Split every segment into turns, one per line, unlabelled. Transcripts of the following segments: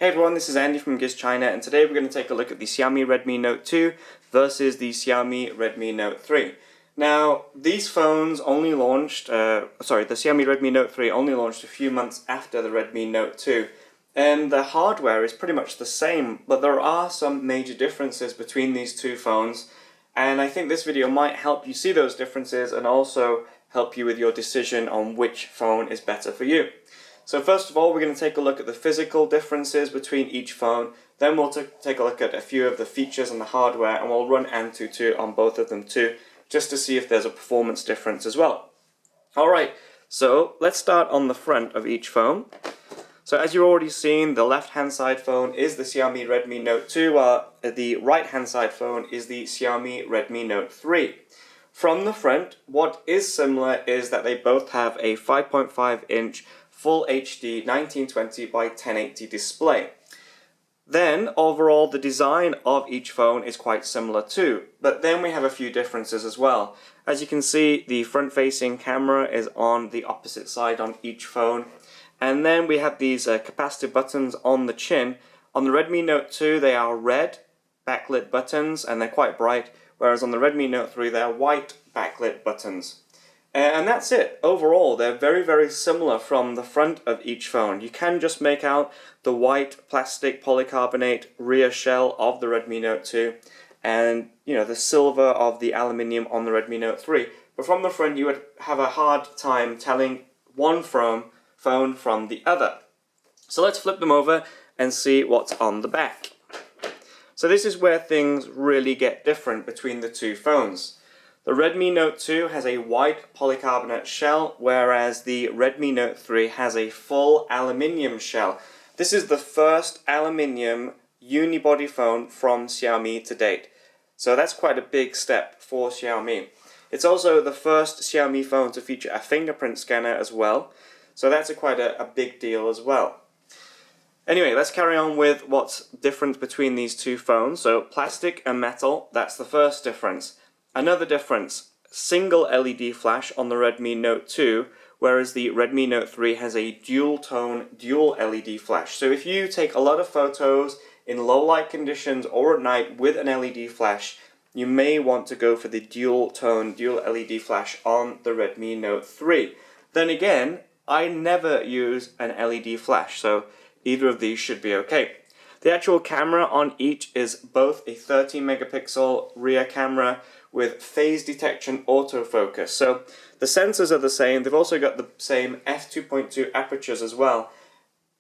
Hey everyone, this is Andy from GizChina, and today we're going to take a look at the Xiaomi Redmi Note 2 versus the Xiaomi Redmi Note 3. Now, these phones only launched, the Xiaomi Redmi Note 3 only launched a few months after the Redmi Note 2, and the hardware is pretty much the same, but there are some major differences between these two phones, and I think this video might help you see those differences and also help you with your decision on which phone is better for you. So first of all, we're going to take a look at the physical differences between each phone, then we'll take a look at a few of the features and the hardware, and we'll run Antutu on both of them too, just to see if there's a performance difference as well. Alright, so let's start on the front of each phone. So as you've already seen, the left-hand side phone is the Xiaomi Redmi Note 2, while the right-hand side phone is the Xiaomi Redmi Note 3. From the front, what is similar is that they both have a 5.5-inch Full HD 1920 by 1080 display. Then, overall, the design of each phone is quite similar too, but then we have a few differences as well. As you can see, the front-facing camera is on the opposite side on each phone, and then we have these capacitive buttons on the chin. On the Redmi Note 2, they are red backlit buttons, and they're quite bright, whereas on the Redmi Note 3, they're white backlit buttons. And that's it. Overall, they're very, very similar from the front of each phone. You can just make out the white plastic polycarbonate rear shell of the Redmi Note 2 and, the silver of the aluminium on the Redmi Note 3. But from the front, you would have a hard time telling one phone from the other. So let's flip them over and see what's on the back. So this is where things really get different between the two phones. The Redmi Note 2 has a white polycarbonate shell, whereas the Redmi Note 3 has a full aluminium shell. This is the first aluminium unibody phone from Xiaomi to date. So that's quite a big step for Xiaomi. It's also the first Xiaomi phone to feature a fingerprint scanner as well. So that's quite a big deal as well. Anyway, let's carry on with what's different between these two phones. So plastic and metal, that's the first difference. Another difference, single LED flash on the Redmi Note 2, whereas the Redmi Note 3 has a dual-tone, dual LED flash. So if you take a lot of photos in low light conditions or at night with an LED flash, you may want to go for the dual-tone, dual LED flash on the Redmi Note 3. Then again, I never use an LED flash, so either of these should be okay. The actual camera on each is both a 13 megapixel rear camera with phase detection autofocus. So the sensors are the same, they've also got the same f2.2 apertures as well.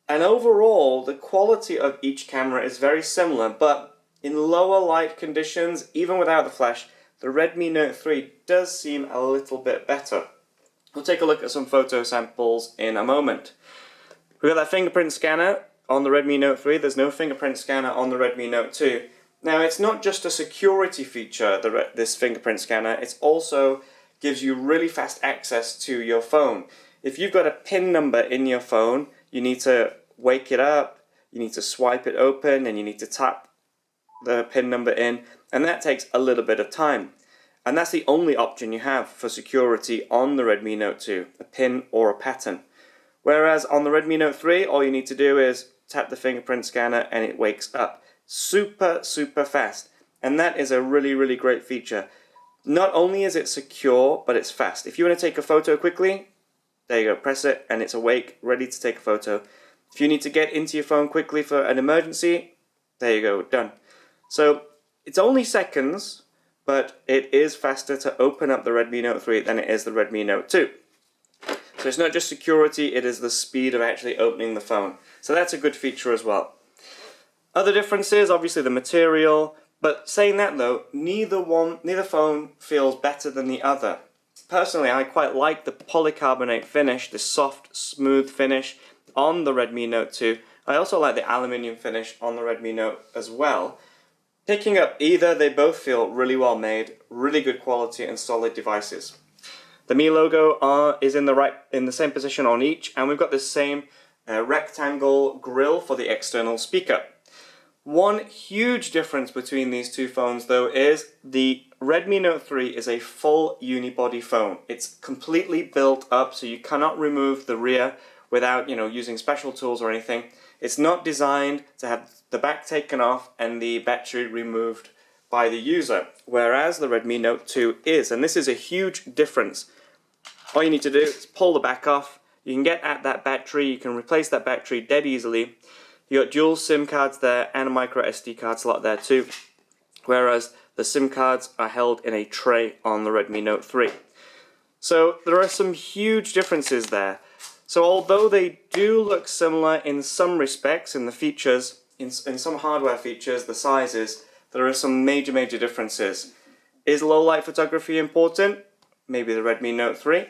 And overall, the quality of each camera is very similar, but in lower light conditions, even without the flash, the Redmi Note 3 does seem a little bit better. We'll take a look at some photo samples in a moment. We've got that fingerprint scanner on the Redmi Note 3, there's no fingerprint scanner on the Redmi Note 2. Now, it's not just a security feature, this fingerprint scanner, it also gives you really fast access to your phone. If you've got a PIN number in your phone, you need to wake it up, you need to swipe it open, and you need to tap the PIN number in, and that takes a little bit of time. And that's the only option you have for security on the Redmi Note 2, a PIN or a pattern. Whereas on the Redmi Note 3, all you need to do is tap the fingerprint scanner and it wakes up. Super, super fast. And that is a really, really great feature. Not only is it secure, but it's fast. If you want to take a photo quickly, there you go, press it and it's awake, ready to take a photo. If you need to get into your phone quickly for an emergency, there you go, done. So it's only seconds, but it is faster to open up the Redmi Note 3 than it is the Redmi Note 2. So it's not just security, it is the speed of actually opening the phone. So that's a good feature as well. Other differences, obviously the material, but saying that though, neither phone feels better than the other. Personally, I quite like the polycarbonate finish, the soft, smooth finish on the Redmi Note 2. I also like the aluminium finish on the Redmi Note as well. Picking up either, they both feel really well made, really good quality and solid devices. The Mi logo is in the same position on each, and we've got the same rectangle grille for the external speaker. One huge difference between these two phones though is the Redmi Note 3 is a full unibody phone. It's completely built up so you cannot remove the rear, without, using special tools or anything. It's not designed to have the back taken off and the battery removed by the user, whereas the Redmi Note 2 is, and this is a huge difference. All you need to do is pull the back off. You can get at that battery, you can replace that battery dead easily. You got dual SIM cards there and a micro SD card slot there too, whereas the SIM cards are held in a tray on the Redmi Note 3. So there are some huge differences there. So although they do look similar in some respects, in the features, in some hardware features, the sizes, there are some major differences. Is low light photography important? Maybe the Redmi Note 3.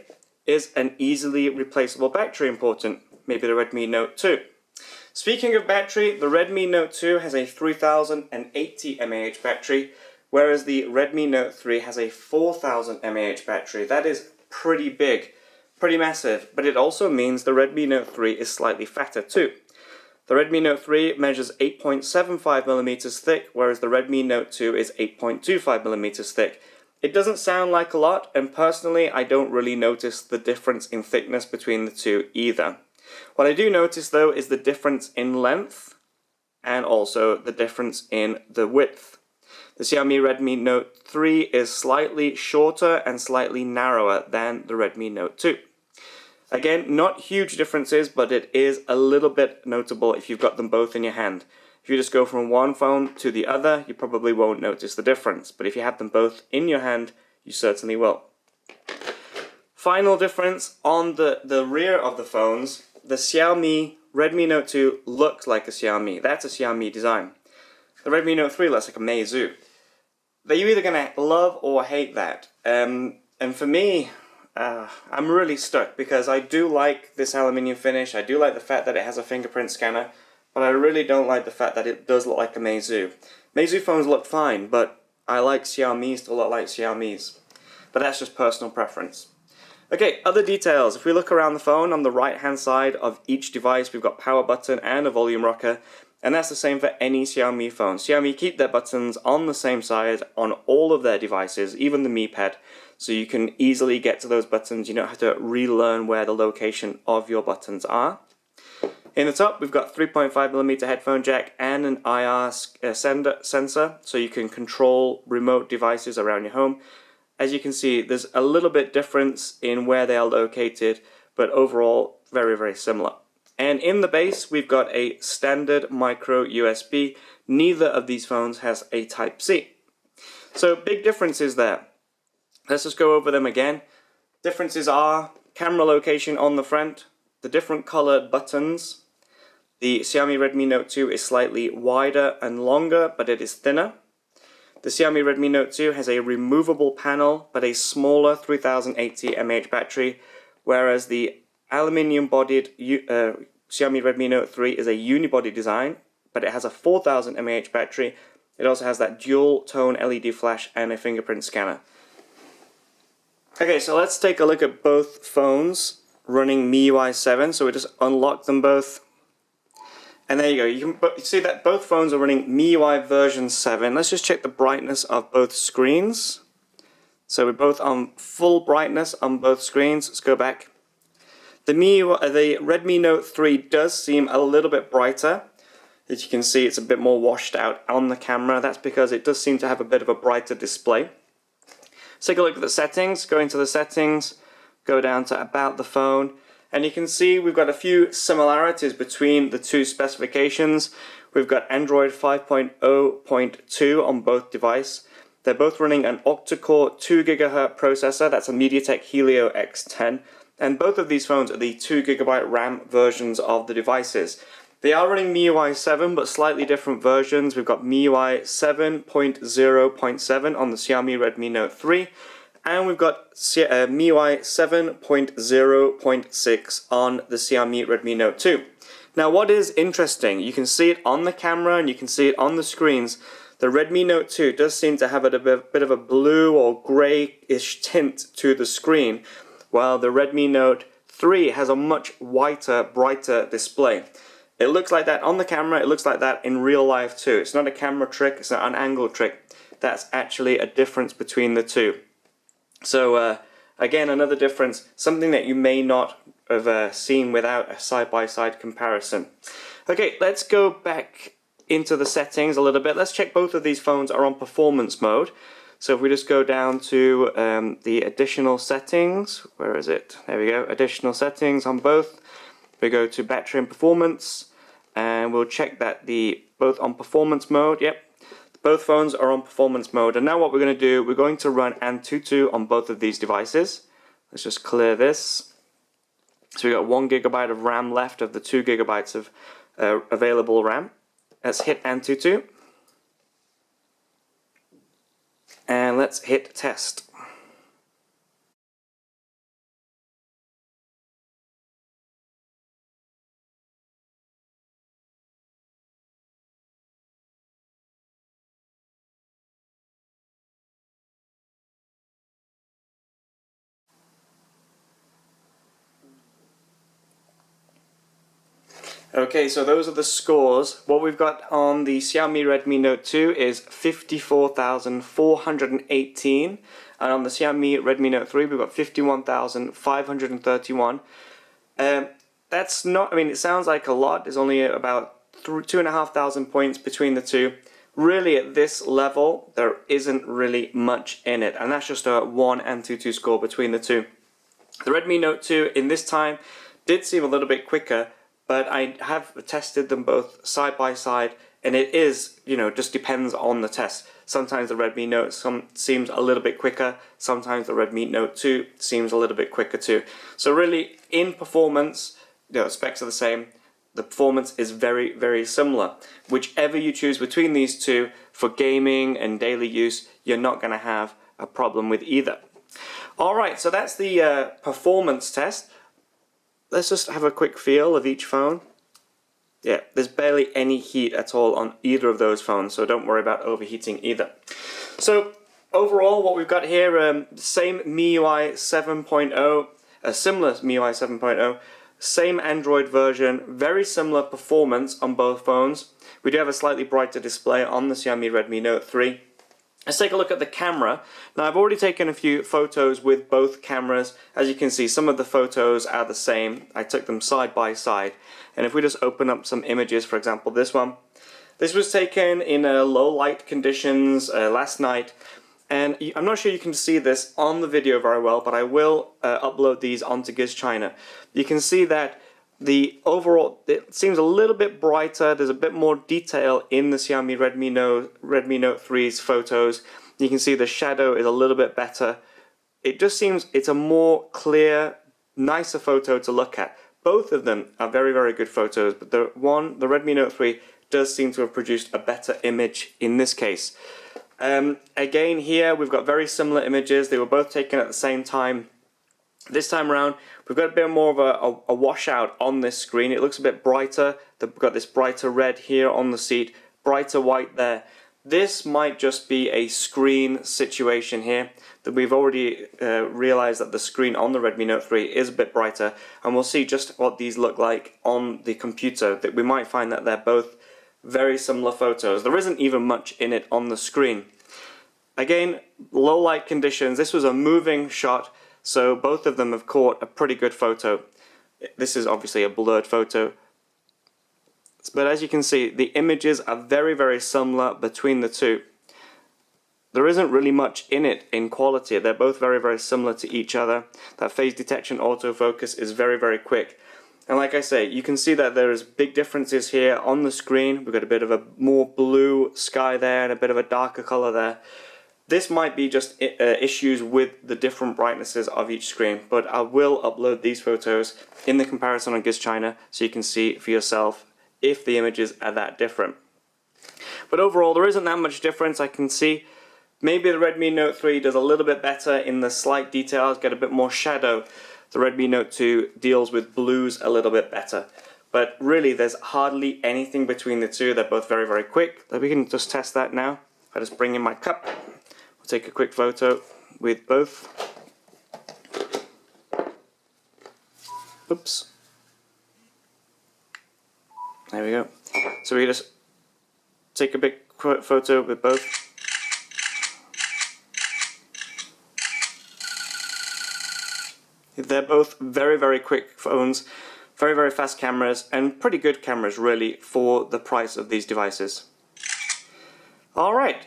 Is an easily replaceable battery important? Maybe the Redmi Note 2. Speaking of battery, the Redmi Note 2 has a 3080 mAh battery, whereas the Redmi Note 3 has a 4000 mAh battery. That is pretty big, pretty massive, but it also means the Redmi Note 3 is slightly fatter too. The Redmi Note 3 measures 8.75mm thick, whereas the Redmi Note 2 is 8.25mm thick. It doesn't sound like a lot, and personally I don't really notice the difference in thickness between the two either. What I do notice though is the difference in length and also the difference in the width. The Xiaomi Redmi Note 3 is slightly shorter and slightly narrower than the Redmi Note 2. Again, not huge differences, but it is a little bit notable if you've got them both in your hand. If you just go from one phone to the other, you probably won't notice the difference, but if you have them both in your hand, you certainly will. Final difference on the rear of the phones, the Xiaomi Redmi Note 2 looks like a Xiaomi. That's a Xiaomi design. The Redmi Note 3 looks like a Meizu. You're either going to love or hate that. And for me, I'm really stuck because I do like this aluminium finish. I do like the fact that it has a fingerprint scanner, but I really don't like the fact that it does look like a Meizu. Meizu phones look fine, but I like Xiaomi's to look like Xiaomi's. But that's just personal preference. Okay, other details. If we look around the phone, on the right hand side of each device we've got power button and a volume rocker, and that's the same for any Xiaomi phone. Xiaomi keep their buttons on the same side on all of their devices, even the Mi Pad, so you can easily get to those buttons. You don't have to relearn where the location of your buttons are. In the top, we've got 3.5mm headphone jack and an IR sensor, so you can control remote devices around your home. As you can see, there's a little bit difference in where they are located, but overall, very similar. And in the base, we've got a standard micro USB. Neither of these phones has a Type-C. So big differences there. Let's just go over them again. Differences are camera location on the front, the different colored buttons. The Xiaomi Redmi Note 2 is slightly wider and longer, but it is thinner. The Xiaomi Redmi Note 2 has a removable panel, but a smaller 3080 mAh battery, whereas the aluminium-bodied Xiaomi Redmi Note 3 is a unibody design, but it has a 4000 mAh battery. It also has that dual-tone LED flash and a fingerprint scanner. Okay, so let's take a look at both phones running MIUI 7. So we just unlock them both. And there you go. You can see that both phones are running MIUI version 7. Let's just check the brightness of both screens. So we're both on full brightness on both screens. Let's go back. The Redmi Note 3 does seem a little bit brighter. As you can see, it's a bit more washed out on the camera. That's because it does seem to have a bit of a brighter display. Let's take a look at the settings. Go into the settings, go down to About the Phone, and you can see we've got a few similarities between the two specifications. We've got Android 5.0.2 on both devices. They're both running an octa-core 2 GHz processor. That's a MediaTek Helio X10. And both of these phones are the 2 GB RAM versions of the devices. They are running MIUI 7, but slightly different versions. We've got MIUI 7.0.7 on the Xiaomi Redmi Note 3, and we've got MIUI 7.0.6 on the Xiaomi Redmi Note 2. Now what is interesting, you can see it on the camera and you can see it on the screens. The Redmi Note 2 does seem to have a bit of a blue or greyish tint to the screen, while the Redmi Note 3 has a much whiter, brighter display. It looks like that on the camera, it looks like that in real life too. It's not a camera trick, it's not an angle trick. That's actually a difference between the two. So again, another difference, something that you may not seen without a side-by-side comparison. Okay, let's go back into the settings a little bit. Let's check both of these phones are on performance mode. So if we just go down to the additional settings, where is it? There we go, additional settings on both. We go to battery and performance, and we'll check that both on performance mode. Yep, both phones are on performance mode. And now what we're going to do, we're going to run Antutu on both of these devices. Let's just clear this. So we've got 1 GB of RAM left of the 2 GB of available RAM. Let's hit Antutu. And let's hit test. Okay, so those are the scores. What we've got on the Xiaomi Redmi Note 2 is 54,418, and on the Xiaomi Redmi Note 3 we've got 51,531. That's not, I mean, it sounds like a lot. There's only about 2,500 points between the two. Really, at this level, there isn't really much in it, and that's just a 1 Antutu score between the two. The Redmi Note 2 in this time did seem a little bit quicker, but I have tested them both side by side, and it is, just depends on the test. Sometimes the Redmi Note seems a little bit quicker, sometimes the Redmi Note 2 seems a little bit quicker too. So really, in performance, specs are the same. The performance is very, very similar. Whichever you choose between these two for gaming and daily use, you're not going to have a problem with either. Alright, so that's the performance test. Let's just have a quick feel of each phone. Yeah, there's barely any heat at all on either of those phones, so don't worry about overheating either. So overall, what we've got here, same MIUI 7.0, a similar MIUI 7.0, same Android version, very similar performance on both phones. We do have a slightly brighter display on the Xiaomi Redmi Note 3. Let's take a look at the camera. Now, I've already taken a few photos with both cameras. As you can see, some of the photos are the same. I took them side by side. And if we just open up some images, for example, this one. This was taken in low light conditions last night. And I'm not sure you can see this on the video very well, but I will upload these onto GizChina. You can see that the overall, it seems a little bit brighter. There's a bit more detail in the Xiaomi Redmi Note 3's photos. You can see the shadow is a little bit better. It just seems it's a more clear, nicer photo to look at. Both of them are very, very good photos, but the Redmi Note 3 does seem to have produced a better image in this case. Again, here we've got very similar images. They were both taken at the same time. This time around, we've got a bit more of a washout on this screen. It looks a bit brighter. We've got this brighter red here on the seat, brighter white there. This might just be a screen situation here, that we've already realized that the screen on the Redmi Note 3 is a bit brighter, and we'll see just what these look like on the computer. That we might find that they're both very similar photos. There isn't even much in it on the screen. Again, low light conditions. This was a moving shot, so both of them have caught a pretty good photo. This is obviously a blurred photo. But as you can see, the images are very, very similar between the two. There isn't really much in it in quality. They're both very, very similar to each other. That phase detection autofocus is very, very quick. And like I say, you can see that there's big differences here on the screen. We've got a bit of a more blue sky there and a bit of a darker color there. This might be just issues with the different brightnesses of each screen, but I will upload these photos in the comparison on GizChina so you can see for yourself if the images are that different. But overall, there isn't that much difference. I can see maybe the Redmi Note 3 does a little bit better in the slight details, get a bit more shadow. The Redmi Note 2 deals with blues a little bit better. But really, there's hardly anything between the two. They're both very, very quick. We can just test that now. I just bring in my cup. We'll take a quick photo with both. Oops. There we go. So we just take a big photo with both. They're both very, very quick phones, very, very fast cameras, and pretty good cameras really for the price of these devices. Alright,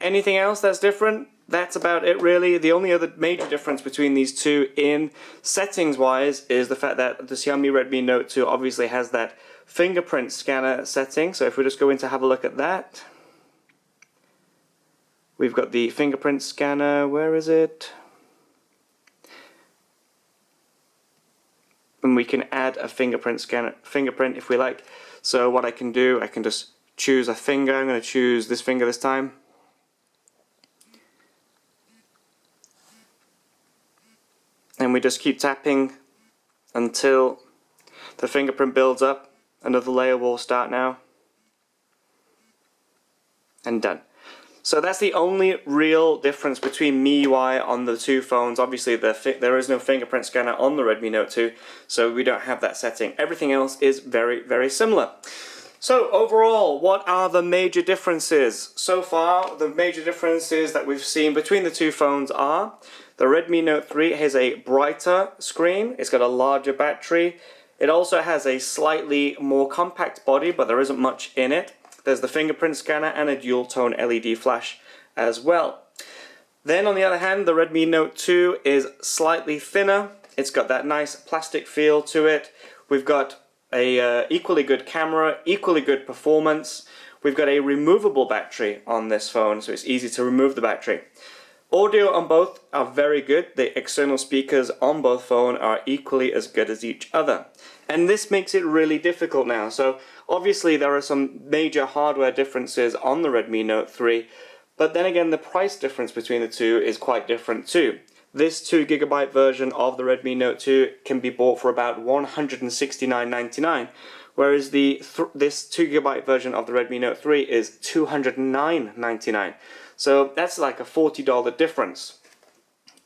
anything else that's different? That's about it really. The only other major difference between these two in settings wise is the fact that the Xiaomi Redmi Note 2 obviously has that fingerprint scanner setting. So if we just go in to have a look at that, we've got the fingerprint scanner. Where is it? And we can add a fingerprint if we like. So what I can do, I can just choose a finger. I'm going to choose this finger this time. And we just keep tapping until the fingerprint builds up. Another layer will start now. And done. So that's the only real difference between MIUI on the two phones. Obviously there is no fingerprint scanner on the Redmi Note 2, so we don't have that setting. Everything else is very, very similar. So overall, what are the major differences? So far, the major differences that we've seen between the two phones are the Redmi Note 3 has a brighter screen, it's got a larger battery, it also has a slightly more compact body, but there isn't much in it. There's the fingerprint scanner and a dual tone LED flash as well. Then on the other hand, the Redmi Note 2 is slightly thinner, it's got that nice plastic feel to it, we've got a equally good camera, equally good performance. We've got a removable battery on this phone, so it's easy to remove the battery. Audio on both are very good. The external speakers on both phones are equally as good as each other. And this makes it really difficult now. So obviously there are some major hardware differences on the Redmi Note 3, but then again the price difference between the two is quite different too. This 2GB version of the Redmi Note 2 can be bought for about $169.99, whereas this 2GB version of the Redmi Note 3 is $209.99. So that's like a $40 difference.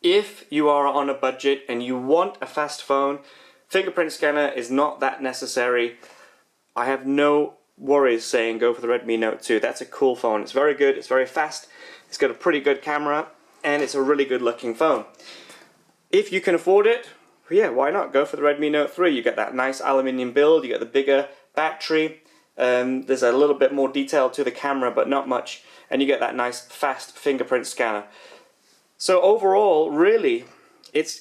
If you are on a budget and you want a fast phone, fingerprint scanner is not that necessary. I have no worries saying go for the Redmi Note 2. That's a cool phone. It's very good, it's very fast, it's got a pretty good camera, and it's a really good looking phone. If you can afford it, yeah, why not? Go for the Redmi Note 3. You get that nice aluminium build, you get the bigger battery, there's a little bit more detail to the camera but not much, and you get that nice fast fingerprint scanner. So overall, really,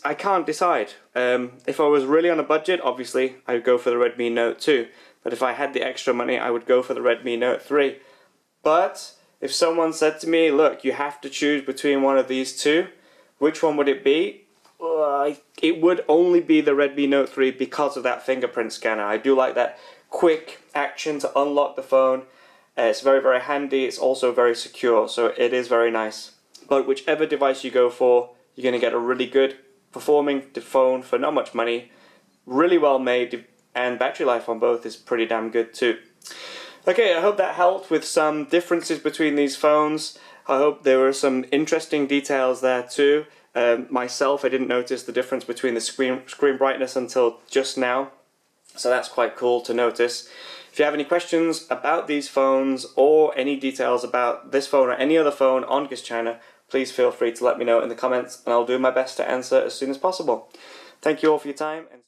I can't decide. If I was really on a budget, obviously I would go for the Redmi Note 2, but if I had the extra money I would go for the Redmi Note 3. But if someone said to me, look, you have to choose between one of these two, which one would it be? It would only be the Redmi Note 3 because of that fingerprint scanner. I do like that quick action to unlock the phone. It's very, very handy. It's also very secure, so it is very nice. But whichever device you go for, you're going to get a really good performing phone for not much money, really well made, and battery life on both is pretty damn good too. Okay, I hope that helped with some differences between these phones. I hope there were some interesting details there too. Myself, I didn't notice the difference between the screen brightness until just now, so that's quite cool to notice. If you have any questions about these phones or any details about this phone or any other phone on GizChina, please feel free to let me know in the comments and I'll do my best to answer as soon as possible. Thank you all for your time.